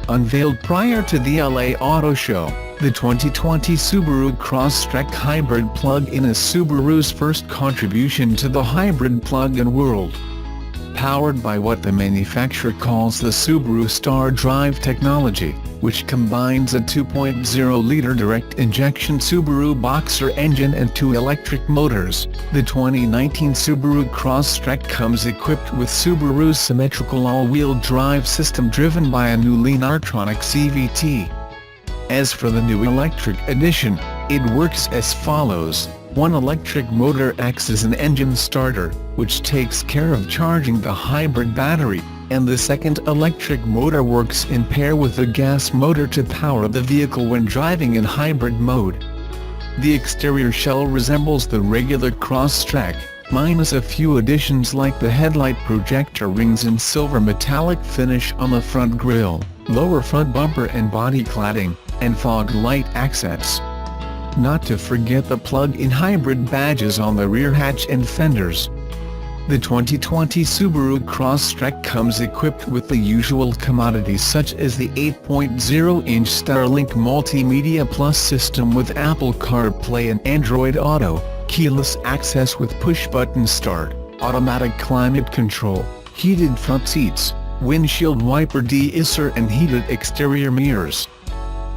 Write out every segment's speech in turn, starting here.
Unveiled prior to the LA Auto Show, the 2020 Subaru Crosstrek Hybrid Plug-in is Subaru's first contribution to the hybrid plug-in world. Powered by what the manufacturer calls the Subaru Star Drive technology, which combines a 2.0-liter direct-injection Subaru Boxer engine and 2 electric motors, the 2019 Subaru Crosstrek comes equipped with Subaru's symmetrical all-wheel drive system driven by a new Lean-Artronic CVT. As for the new electric edition, it works as follows. One electric motor acts as an engine starter, which takes care of charging the hybrid battery, and the second electric motor works in pair with a gas motor to power the vehicle when driving in hybrid mode. The exterior shell resembles the regular Crosstrek, minus a few additions like the headlight projector rings and silver metallic finish on the front grille, lower front bumper and body cladding, and fog light accents. Not to forget the plug-in hybrid badges on the rear hatch and fenders. The 2020 Subaru Crosstrek comes equipped with the usual commodities such as the 8.0-inch Starlink Multimedia Plus system with Apple CarPlay and Android Auto, keyless access with push-button start, automatic climate control, heated front seats, windshield wiper de-isser and heated exterior mirrors.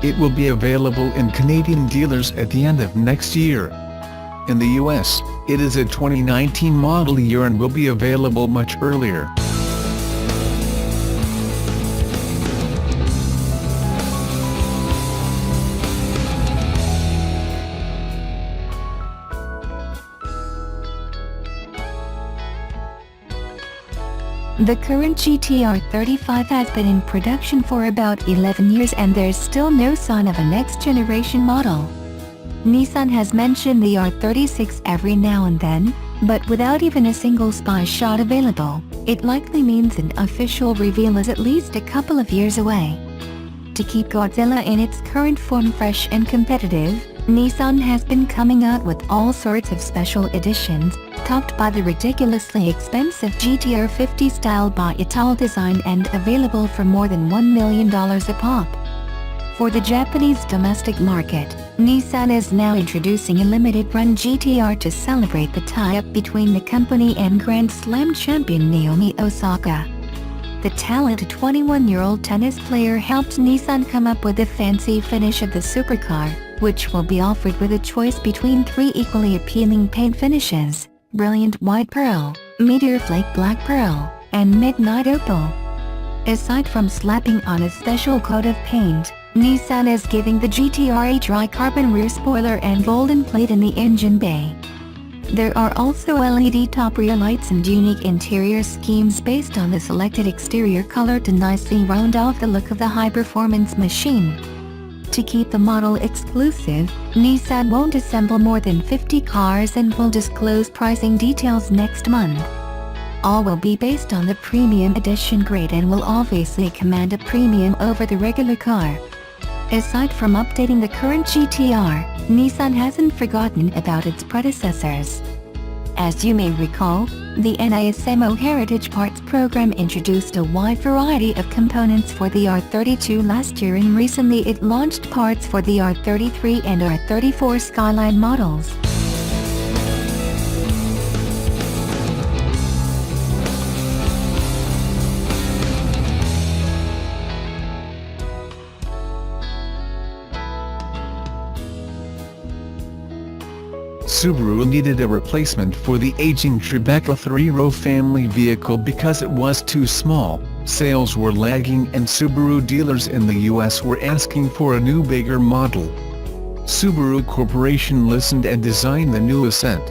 It will be available in Canadian dealers at the end of next year. In the US, it is a 2019 model year and will be available much earlier. The current GTR 35 has been in production for about 11 years and there's still no sign of a next-generation model. Nissan has mentioned the R36 every now and then, but without even a single spy shot available, it likely means an official reveal is at least a couple of years away. To keep Godzilla in its current form fresh and competitive, Nissan has been coming out with all sorts of special editions, topped by the ridiculously expensive GTR 50 style by Ital design and available for more than $1 million a pop. For the Japanese domestic market, Nissan is now introducing a limited-run GTR to celebrate the tie-up between the company and Grand Slam champion Naomi Osaka. The talented 21-year-old tennis player helped Nissan come up with the fancy finish of the supercar, which will be offered with a choice between 3 equally appealing paint finishes: Brilliant White Pearl, Meteor Flake Black Pearl, and Midnight Opal. Aside from slapping on a special coat of paint, Nissan is giving the GTR a dry carbon rear spoiler and golden plate in the engine bay. There are also LED top rear lights and unique interior schemes based on the selected exterior color to nicely round off the look of the high-performance machine. To keep the model exclusive, Nissan won't assemble more than 50 cars and will disclose pricing details next month. All will be based on the premium edition grade and will obviously command a premium over the regular car. Aside from updating the current GTR, Nissan hasn't forgotten about its predecessors. As you may recall, the NISMO Heritage Parts program introduced a wide variety of components for the R32 last year, and recently it launched parts for the R33 and R34 Skyline models. Subaru needed a replacement for the aging Tribeca 3-row family vehicle because it was too small, sales were lagging and Subaru dealers in the US were asking for a new bigger model. Subaru Corporation listened and designed the new Ascent.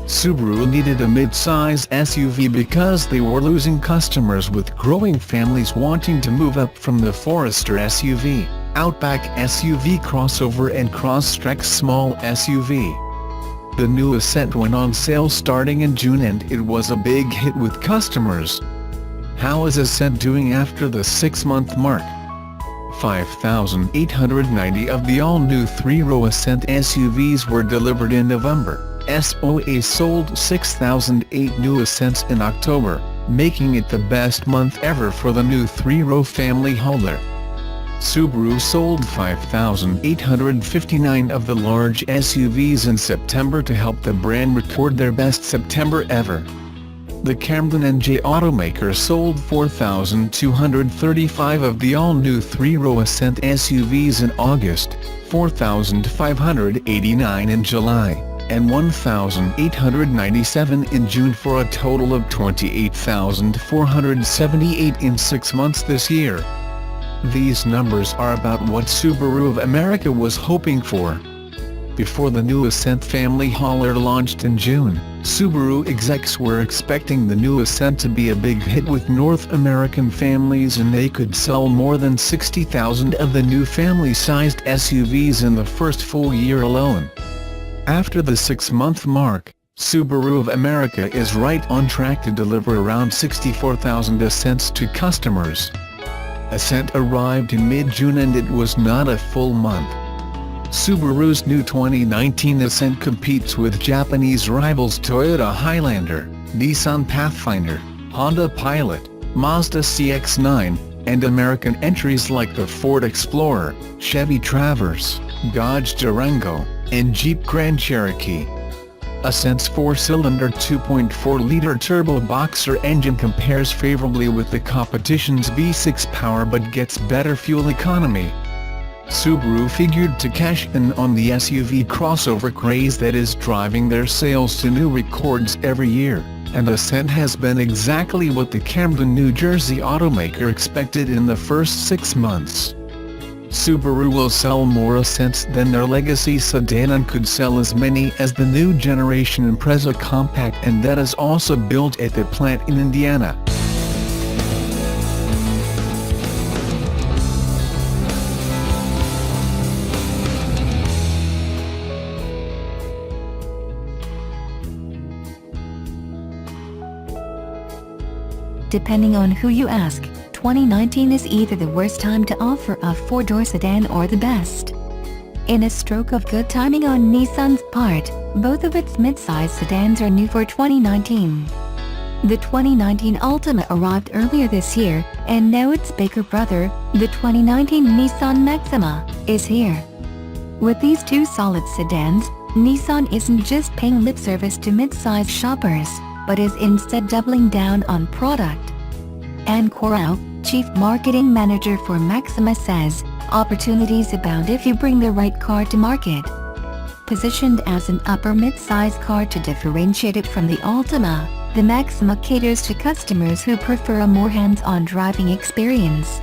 Subaru needed a mid-size SUV because they were losing customers with growing families wanting to move up from the Forester SUV, Outback SUV crossover and Crosstrek small SUV. The new Ascent went on sale starting in June and it was a big hit with customers. How is Ascent doing after the 6-month mark? 5,890 of the all-new 3-row Ascent SUVs were delivered in November. SOA sold 6,008 new Ascents in October, making it the best month ever for the new 3-row family hauler. Subaru sold 5,859 of the large SUVs in September to help the brand record their best September ever. The Camden NJ automaker sold 4,235 of the all-new 3-row Ascent SUVs in August, 4,589 in July, and 1,897 in June, for a total of 28,478 in 6 months this year. These numbers are about what Subaru of America was hoping for. Before the new Ascent family hauler launched in June, Subaru execs were expecting the new Ascent to be a big hit with North American families, and they could sell more than 60,000 of the new family-sized SUVs in the first full year alone. After the 6-month mark, Subaru of America is right on track to deliver around 64,000 Ascents to customers. Ascent arrived in mid-June and it was not a full month. Subaru's new 2019 Ascent competes with Japanese rivals Toyota Highlander, Nissan Pathfinder, Honda Pilot, Mazda CX-9, and American entries like the Ford Explorer, Chevy Traverse, Dodge Durango, and Jeep Grand Cherokee. Ascent's 4-cylinder 2.4-liter turbo boxer engine compares favorably with the competition's V6 power but gets better fuel economy. Subaru figured to cash in on the SUV crossover craze that is driving their sales to new records every year, and Ascent has been exactly what the Camden, New Jersey automaker expected in the first 6 months. Subaru will sell more Ascents than their legacy sedan and could sell as many as the new generation Impreza compact, and that is also built at the plant in Indiana. Depending on who you ask, 2019 is either the worst time to offer a 4-door sedan or the best. In a stroke of good timing on Nissan's part, both of its mid-size sedans are new for 2019. The 2019 Altima arrived earlier this year, and now its bigger brother, the 2019 Nissan Maxima, is here. With these two solid sedans, Nissan isn't just paying lip service to mid-size shoppers, but is instead doubling down on product. Ann Corral, Chief Marketing Manager for Maxima, says, "Opportunities abound if you bring the right car to market." Positioned as an upper mid-size car to differentiate it from the Altima, the Maxima caters to customers who prefer a more hands-on driving experience.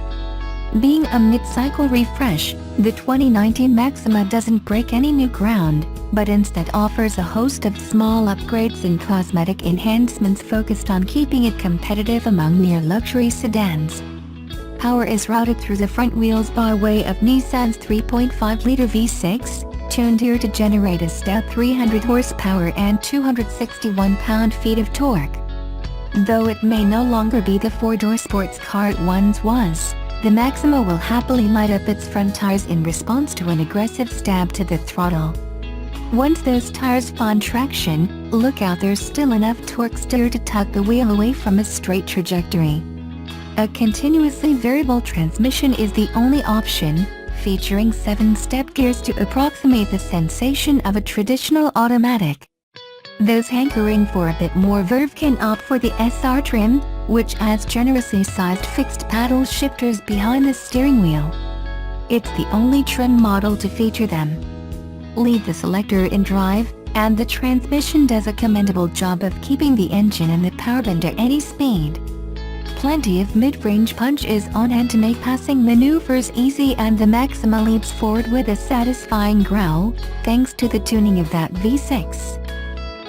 Being a mid-cycle refresh, the 2019 Maxima doesn't break any new ground, but instead offers a host of small upgrades and cosmetic enhancements focused on keeping it competitive among near-luxury sedans. Power is routed through the front wheels by way of Nissan's 3.5-liter V6, tuned here to generate a stout 300 horsepower and 261 pound-feet of torque. Though it may no longer be the 4-door sports car it once was, the Maxima will happily light up its front tires in response to an aggressive stab to the throttle. Once those tires find traction, look out, there's still enough torque steer to tug the wheel away from a straight trajectory. A continuously variable transmission is the only option, featuring 7-step gears to approximate the sensation of a traditional automatic. Those hankering for a bit more verve can opt for the SR trim, which adds generously sized fixed paddle shifters behind the steering wheel. It's the only trim model to feature them. Leave the selector in drive, and the transmission does a commendable job of keeping the engine and the power band at any speed. Plenty of mid-range punch is on hand to make passing maneuvers easy, and the Maxima leaps forward with a satisfying growl, thanks to the tuning of that V6.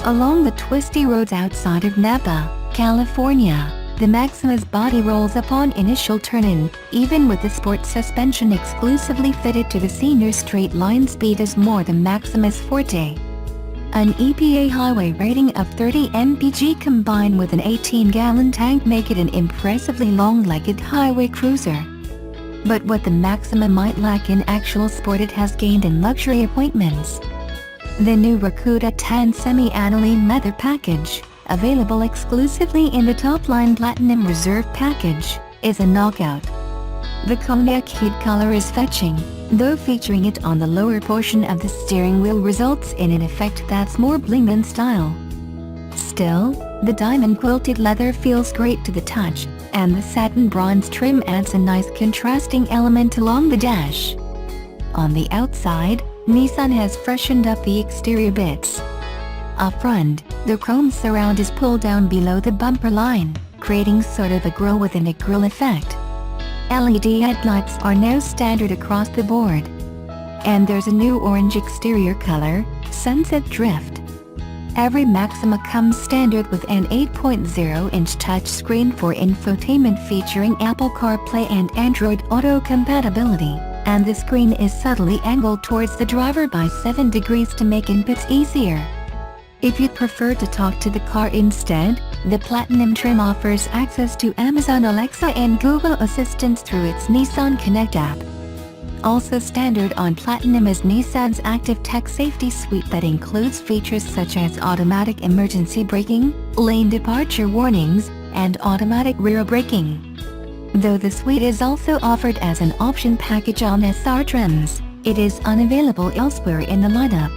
Along the twisty roads outside of Napa, California, the Maxima's body rolls upon initial turn-in, even with the sport suspension exclusively fitted to the senior straight line speed is more than Maxima's forte. An EPA highway rating of 30 mpg combined with an 18-gallon tank make it an impressively long-legged highway cruiser. But what the Maxima might lack in actual sport, it has gained in luxury appointments. The new Rakuda tan semi-aniline leather package, available exclusively in the top-line Platinum Reserve package, is a knockout. The cognac heat color is fetching, though featuring it on the lower portion of the steering wheel results in an effect that's more bling than style. Still, the diamond quilted leather feels great to the touch, and the satin bronze trim adds a nice contrasting element along the dash. On the outside, Nissan has freshened up the exterior bits. Up front, the chrome surround is pulled down below the bumper line, creating sort of a grille within a grille effect. LED headlights are now standard across the board. And there's a new orange exterior color, Sunset Drift. Every Maxima comes standard with an 8.0-inch touchscreen for infotainment featuring Apple CarPlay and Android Auto compatibility, and the screen is subtly angled towards the driver by 7 degrees to make inputs easier. If you'd prefer to talk to the car instead, the Platinum trim offers access to Amazon Alexa and Google Assistant through its Nissan Connect app. Also standard on Platinum is Nissan's Active Tech Safety Suite that includes features such as automatic emergency braking, lane departure warnings, and automatic rear braking. Though the suite is also offered as an option package on SR trims, it is unavailable elsewhere in the lineup.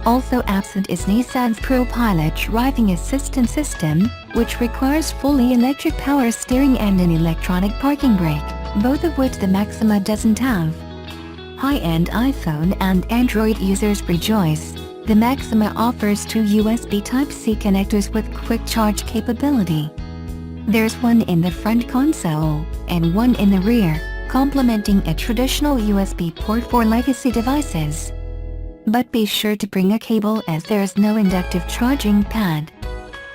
Also absent is Nissan's ProPilot driving assistance system, which requires fully electric power steering and an electronic parking brake, both of which the Maxima doesn't have. High-end iPhone and Android users rejoice. The Maxima offers 2 USB Type-C connectors with quick charge capability. There's one in the front console, and one in the rear, complementing a traditional USB port for legacy devices. But be sure to bring a cable as there's no inductive charging pad.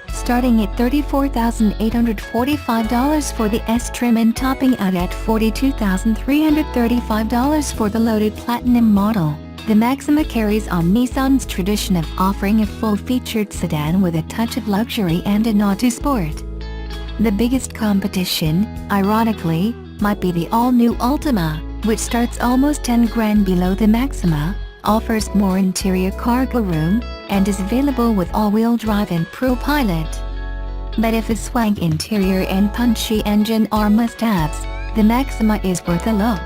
Starting at $34,845 for the S trim and topping out at $42,335 for the loaded Platinum model, the Maxima carries on Nissan's tradition of offering a full-featured sedan with a touch of luxury and a nod to sport. The biggest competition, ironically, might be the all-new Altima, which starts almost 10 grand below the Maxima, offers more interior cargo room, and is available with all-wheel drive and ProPilot. But if a swank interior and punchy engine are must-haves, the Maxima is worth a look.